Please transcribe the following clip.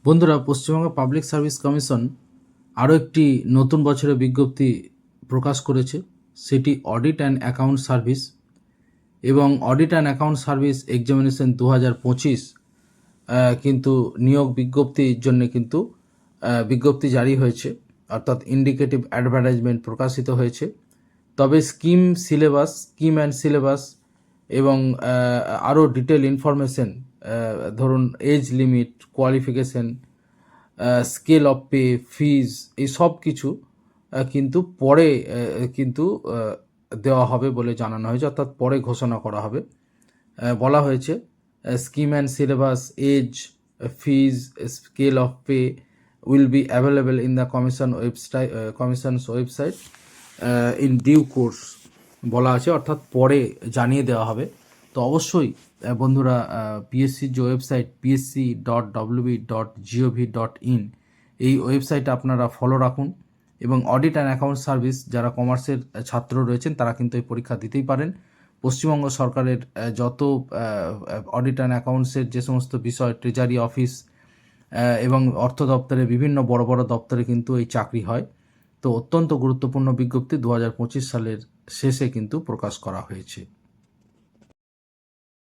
বন্ধুরা, Paschimbanga public service commission আরও একটি নতুন বছরের বিজ্ঞপ্তি প্রকাশ করেছে। সেটি অডিট অ্যান্ড অ্যাকাউন্ট সার্ভিস এবং audit and account service examination 2025 কিন্তু নিয়োগ বিজ্ঞপ্তির জন্য কিন্তু বিজ্ঞপ্তি জারি হয়েছে, অর্থাৎ ইন্ডিকেটিভ অ্যাডভার্টাইজমেন্ট প্রকাশিত হয়েছে। তবে স্কিম অ্যান্ড সিলেবাস এবং আরও ডিটেল ইনফরমেশন, ধরুন age limit, qualification, scale of pay, fees, এই সব কিছু কিন্তু পরে কিন্তু দেওয়া হবে বলে জানানো হয়েছে, অর্থাৎ পরে ঘোষণা করা হবে। বলা হয়েছে scheme and syllabus, age, fees, scale of pay will be available in the commission's website in due course বলা আছে, অর্থাৎ পরে জানিয়ে দেওয়া হবে। তো অবশ্যই বন্ধুরা, পিএসসির যে ওয়েবসাইট psc.wb.gov.in, এই ওয়েবসাইটে আপনারা ফলো রাখুন এবং অডিট অ্যান্ড অ্যাকাউন্ট সার্ভিস যারা কমার্সের ছাত্র রয়েছেন তারা কিন্তু এই পরীক্ষা দিতেই পারেন। পশ্চিমবঙ্গ সরকারের যত অডিট অ্যান্ড অ্যাকাউন্টসের যে সমস্ত বিষয়, ট্রেজারি অফিস এবং অর্থ দপ্তরে বিভিন্ন বড় বড় দপ্তরে কিন্তু এই চাকরি হয়। তো অত্যন্ত গুরুত্বপূর্ণ বিজ্ঞপ্তি 2025 সালের শেষে কিন্তু প্রকাশ করা হয়েছে।